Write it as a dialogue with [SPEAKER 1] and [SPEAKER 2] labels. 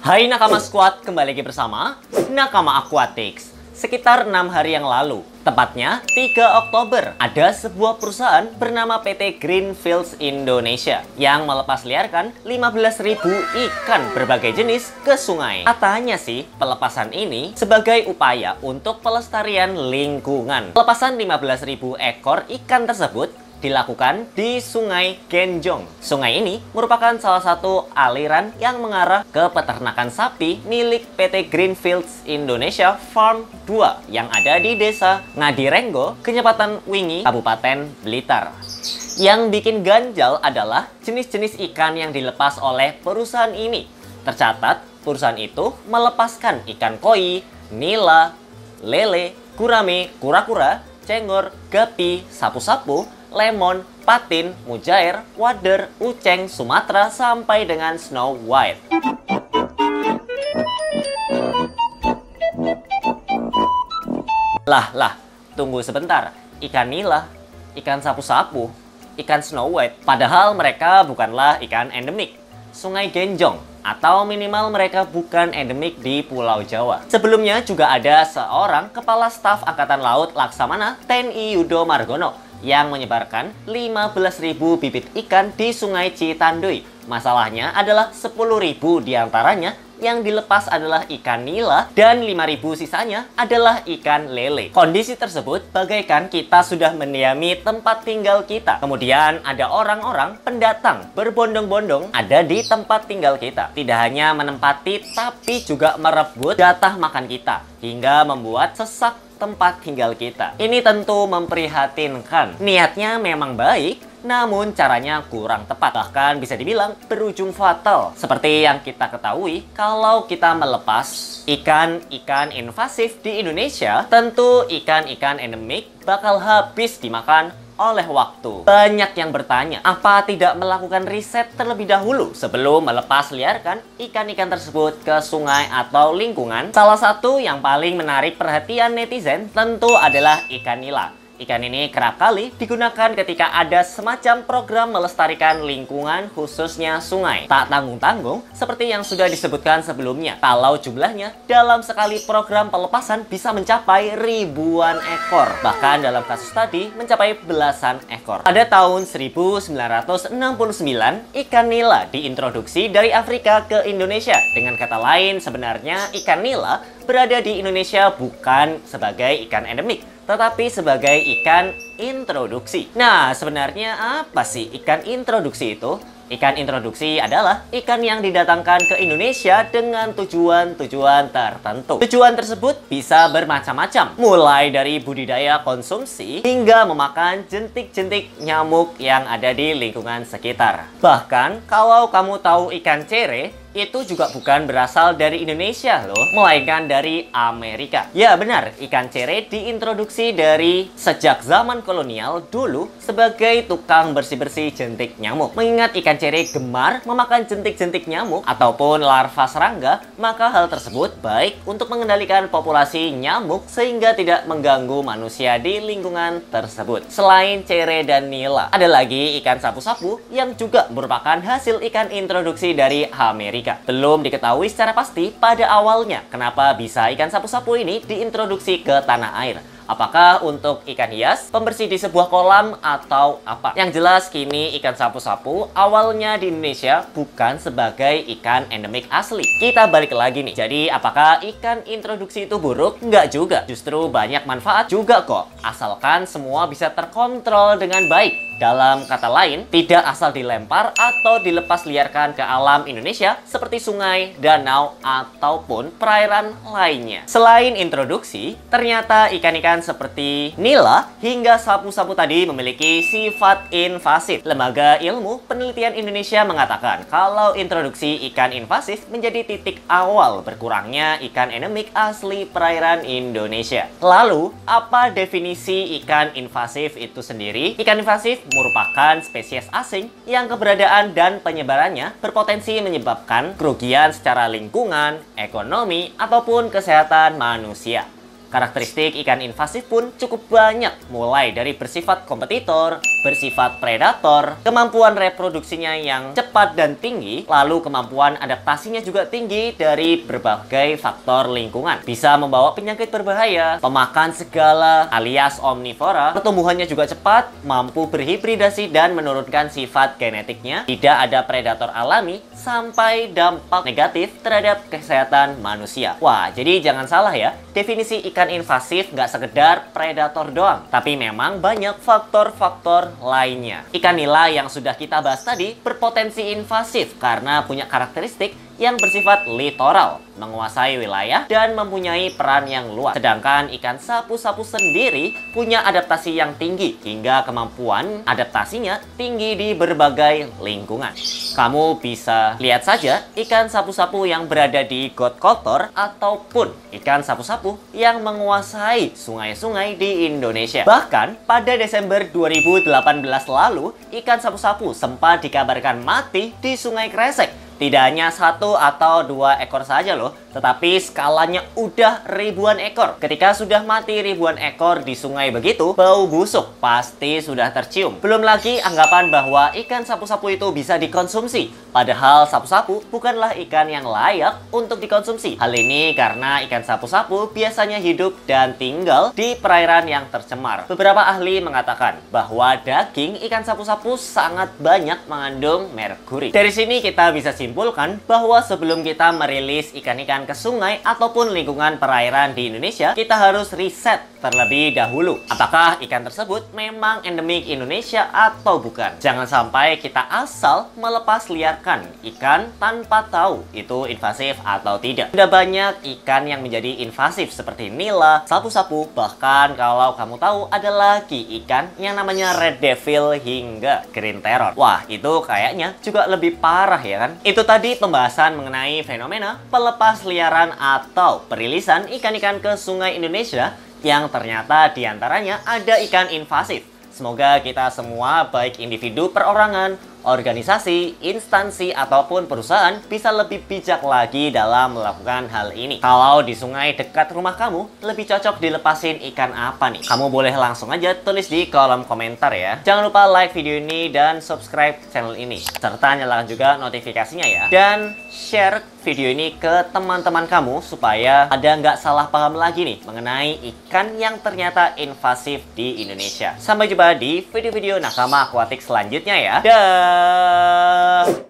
[SPEAKER 1] Hai Nakama Squad, kembali lagi bersama Nakama Aquatics. Sekitar 6 hari yang lalu, tepatnya 3 Oktober, ada sebuah perusahaan bernama PT Greenfields Indonesia yang melepas liarkan 15.000 ikan berbagai jenis ke sungai. Katanya sih, pelepasan ini sebagai upaya untuk pelestarian lingkungan. Pelepasan 15.000 ekor ikan tersebut dilakukan di Sungai Genjong. Sungai ini merupakan salah satu aliran yang mengarah ke peternakan sapi milik PT Greenfields Indonesia Farm 2 yang ada di Desa Ngadirenggo, Kecamatan Wingi, Kabupaten Blitar. Yang bikin ganjal adalah jenis-jenis ikan yang dilepas oleh perusahaan ini. Tercatat, perusahaan itu melepaskan ikan koi, nila, lele, gurame, kura-kura, cengor, gapi, sapu-sapu, lemon, patin, mujair, wader, uceng, Sumatera, sampai dengan Snow White. Lah, tunggu sebentar. Ikan nila, ikan sapu-sapu, ikan Snow White, padahal mereka bukanlah ikan endemik Sungai Genjong, atau minimal mereka bukan endemik di Pulau Jawa. Sebelumnya juga ada seorang Kepala Staf Angkatan Laut Laksamana TNI Yudo Margono yang menyebarkan 15.000 bibit ikan di Sungai Citanduy. Masalahnya adalah 10.000 diantaranya yang dilepas adalah ikan nila dan 5.000 sisanya adalah ikan lele. Kondisi tersebut bagaikan kita sudah mendiami tempat tinggal kita. Kemudian ada orang-orang pendatang berbondong-bondong ada di tempat tinggal kita. Tidak hanya menempati tapi juga merebut jatah makan kita hingga membuat sesak tempat tinggal kita. Ini tentu memprihatinkan. Niatnya memang baik, namun caranya kurang tepat. Bahkan bisa dibilang berujung fatal. Seperti yang kita ketahui, kalau kita melepas ikan-ikan invasif di Indonesia, tentu ikan-ikan endemik bakal habis dimakan oleh waktu. Banyak yang bertanya, apa tidak melakukan riset terlebih dahulu sebelum melepas liarkan ikan-ikan tersebut ke sungai atau lingkungan? Salah satu yang paling menarik perhatian netizen tentu adalah ikan nila. Ikan ini kerap kali digunakan ketika ada semacam program melestarikan lingkungan khususnya sungai. Tak tanggung-tanggung seperti yang sudah disebutkan sebelumnya. Kalau jumlahnya dalam sekali program pelepasan bisa mencapai ribuan ekor. Bahkan dalam kasus tadi mencapai belasan ekor. Pada tahun 1969, ikan nila diintroduksi dari Afrika ke Indonesia. Dengan kata lain, sebenarnya ikan nila berada di Indonesia bukan sebagai ikan endemik, tetapi sebagai ikan introduksi. Nah, sebenarnya apa sih ikan introduksi itu? Ikan introduksi adalah ikan yang didatangkan ke Indonesia dengan tujuan-tujuan tertentu. Tujuan tersebut bisa bermacam-macam, mulai dari budidaya konsumsi hingga memakan jentik-jentik nyamuk yang ada di lingkungan sekitar. Bahkan, kalau kamu tahu ikan cere, itu juga bukan berasal dari Indonesia loh, melainkan dari Amerika. Ya benar, ikan cere diintroduksi dari sejak zaman kolonial dulu sebagai tukang bersih-bersih jentik nyamuk. Mengingat ikan cere gemar memakan jentik-jentik nyamuk ataupun larva serangga, maka hal tersebut baik untuk mengendalikan populasi nyamuk sehingga tidak mengganggu manusia di lingkungan tersebut. Selain cere dan nila, ada lagi ikan sapu-sapu yang juga merupakan hasil ikan introduksi dari Amerika. Belum diketahui secara pasti pada awalnya kenapa bisa ikan sapu-sapu ini diintroduksi ke tanah air. Apakah untuk ikan hias, pembersih di sebuah kolam, atau apa? Yang jelas kini ikan sapu-sapu awalnya di Indonesia bukan sebagai ikan endemik asli. Kita balik lagi nih. Jadi apakah ikan introduksi itu buruk? Enggak juga. Justru banyak manfaat juga kok. Asalkan semua bisa terkontrol dengan baik. Dalam kata lain, tidak asal dilempar atau dilepas liarkan ke alam Indonesia seperti sungai, danau, ataupun perairan lainnya. Selain introduksi, ternyata ikan-ikan seperti nila hingga sapu-sapu tadi memiliki sifat invasif. Lembaga Ilmu Penelitian Indonesia mengatakan kalau introduksi ikan invasif menjadi titik awal berkurangnya ikan endemik asli perairan Indonesia. Lalu, apa definisi ikan invasif itu sendiri? Ikan invasif merupakan spesies asing yang keberadaan dan penyebarannya berpotensi menyebabkan kerugian secara lingkungan, ekonomi, ataupun kesehatan manusia. Karakteristik ikan invasif pun cukup banyak, mulai dari bersifat kompetitor, bersifat predator, kemampuan reproduksinya yang cepat dan tinggi, lalu kemampuan adaptasinya juga tinggi dari berbagai faktor lingkungan. Bisa membawa penyakit berbahaya, pemakan segala alias omnivora, pertumbuhannya juga cepat, mampu berhibridasi dan menurunkan sifat genetiknya, tidak ada predator alami, sampai dampak negatif terhadap kesehatan manusia. Wah, jadi jangan salah ya, definisi ikan invasif nggak sekedar predator doang, tapi memang banyak faktor-faktor lainnya. Ikan nila yang sudah kita bahas tadi berpotensi invasif karena punya karakteristik yang bersifat littoral, menguasai wilayah dan mempunyai peran yang luas. Sedangkan ikan sapu-sapu sendiri punya adaptasi yang tinggi hingga kemampuan adaptasinya tinggi di berbagai lingkungan. Kamu bisa lihat saja ikan sapu-sapu yang berada di got kotor ataupun ikan sapu-sapu yang menguasai sungai-sungai di Indonesia. Bahkan pada Desember 2018 lalu, ikan sapu-sapu sempat dikabarkan mati di Sungai Kresek. Tidak hanya 1 atau 2 ekor saja loh, tetapi skalanya udah ribuan ekor. Ketika sudah mati ribuan ekor di sungai begitu, bau busuk pasti sudah tercium. Belum lagi anggapan bahwa ikan sapu-sapu itu bisa dikonsumsi, padahal sapu-sapu bukanlah ikan yang layak untuk dikonsumsi. Hal ini karena ikan sapu-sapu biasanya hidup dan tinggal di perairan yang tercemar. Beberapa ahli mengatakan bahwa daging ikan sapu-sapu sangat banyak mengandung merkuri. Dari sini kita bisa simpulkan bahwa sebelum kita merilis ikan-ikan ke sungai ataupun lingkungan perairan di Indonesia, kita harus riset terlebih dahulu. Apakah ikan tersebut memang endemik Indonesia atau bukan? Jangan sampai kita asal melepas liarkan ikan tanpa tahu itu invasif atau tidak. Sudah banyak ikan yang menjadi invasif seperti nila, sapu-sapu, bahkan kalau kamu tahu ada lagi ikan yang namanya red devil hingga green terror. Wah, itu kayaknya juga lebih parah ya kan? Itu tadi pembahasan mengenai fenomena pelepas liaran atau perilisan ikan-ikan ke sungai Indonesia yang ternyata diantaranya ada ikan invasif. Semoga kita semua, baik individu perorangan, organisasi, instansi, ataupun perusahaan bisa lebih bijak lagi dalam melakukan hal ini. Kalau di sungai dekat rumah kamu, lebih cocok dilepasin ikan apa nih? Kamu boleh langsung aja tulis di kolom komentar ya. Jangan lupa like video ini dan subscribe channel ini. Serta nyalakan juga notifikasinya ya. Dan share video ini ke teman-teman kamu supaya ada nggak salah paham lagi nih mengenai ikan yang ternyata invasif di Indonesia. Sampai jumpa di video-video nakama akuatik selanjutnya ya. Dah.